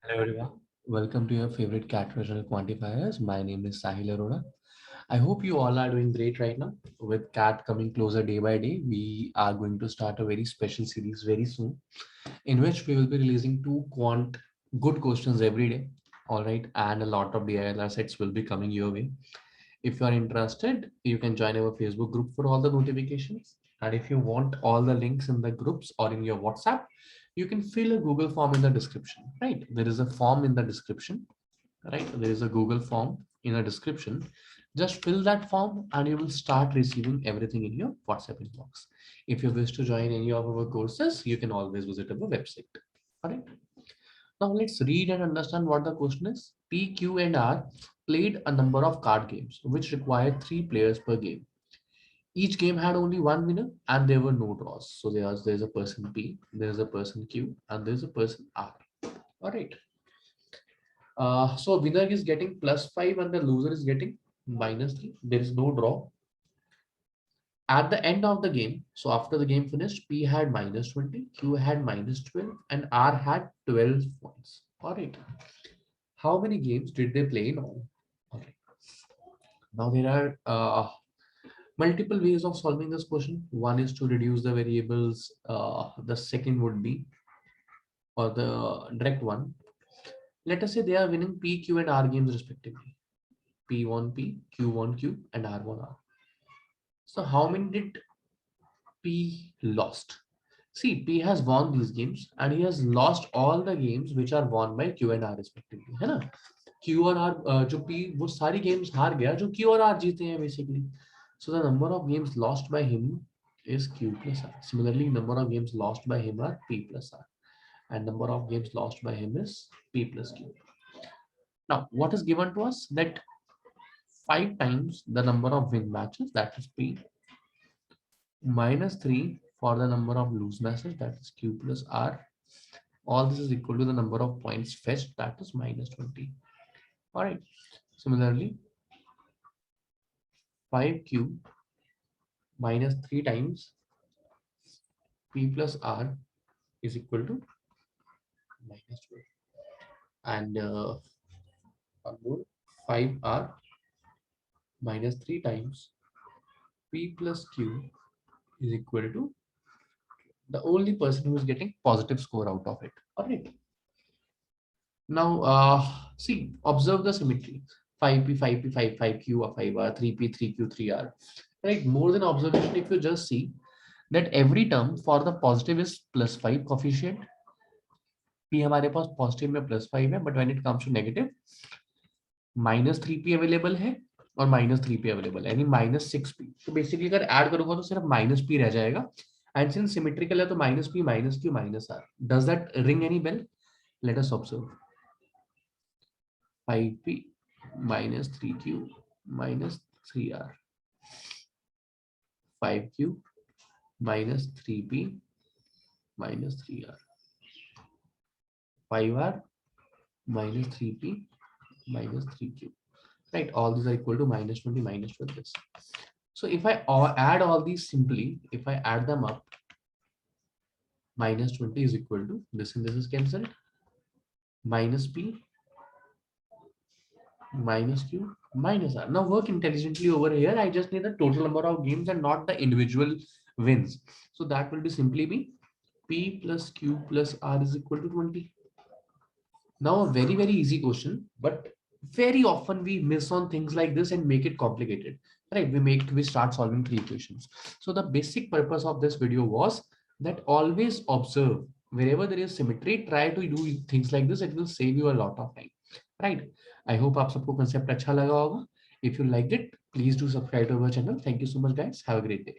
Hello everyone. Welcome to your favorite cat regional quantifiers. My name is Sahil Arora. I hope you all are doing great right now. With cat coming closer day by day, we are going to start a very special series very soon, in which we will be releasing two quant good questions every day. All right, and a lot of DILR sets will be coming your way. If you are interested, you can join our Facebook group for all the notifications. And if you want all the links in the groups or in your WhatsApp, you can fill a Google form in the description, right? There is a form in the description, right? There is a Google form in the description. Just fill that form and you will start receiving everything in your WhatsApp inbox. If you wish to join any of our courses, you can always visit our website. All right. Now let's read and understand what the question is. P, Q, and R played a number of card games which required three players per game. Each game had only one winner and there were no draws. So there's a person P, there's a person Q, and there's a person R. All right. So winner is getting +5 and the loser is getting -3. There is no draw. At the end of the game, so after the game finished, P had -20, Q had -12, and R had 12 points. All right. How many games did they play in all? All right. Now there are multiple ways of solving this question. One is to reduce the variables. The second would be, or the direct one. Let us say they are winning P, Q, and R games respectively. P1 P, Q1 Q, and R1 R. So how many did P lost? See, P has won these games and he has lost all the games which are won by Q and R respectively, है ना? Q और R जो P वो सारी games हार गया जो Q और R जीते हैं basically. So the number of games lost by him is Q plus R. Similarly, number of games lost by him are P plus R, and number of games lost by him is P plus Q. Now, what is given to us that 5 times the number of win matches, that is P, -3 for the number of lose matches, that is Q plus R. All this is equal to the number of points fetched, that is -20. All right. Similarly, 5Q -3 times P plus R is equal to -12. And one more, 5R -3 times P plus Q is equal to the only person who is getting positive score out of it. All right. Now, see, observe the symmetry. 5P, 5P, 5, 5Q, or 5R, 3P, 3Q, 3R. Right. More than observation, if you just see that every term for the positive is +5 coefficient. P हमारे पास positive में +5 है, but when it comes to negative -3P available है और -3P available है, यानी -6P. तो basically अगर add करूंगा तो सिर्फ -P रह जाएगा. एंड सिंस सिमेट्रिकल है तो -P, -Q, -R. Does that ring any bell? Let us observe. 5P -3Q -3R. 5Q -3P -3R. 5R -3P -3Q. Right, all these are equal to -20 -12 this. So if I add all these simply, if I add them up, -20 is equal to this and this is cancelled, -P -Q -R. Now work intelligently over here. I just need the total number of games and not the individual wins. So that will be simply be P plus Q plus R is equal to 20. Now a very, very easy question, but very often we miss on things like this and make it complicated, right? We start solving three equations. So the basic purpose of this video was that always observe wherever there is symmetry, try to do things like this. It will save you a lot of time, right? I hope आप सबको concept अच्छा लगा होगा. If you liked it, please do subscribe to our channel. Thank you so much, guys. Have a great day.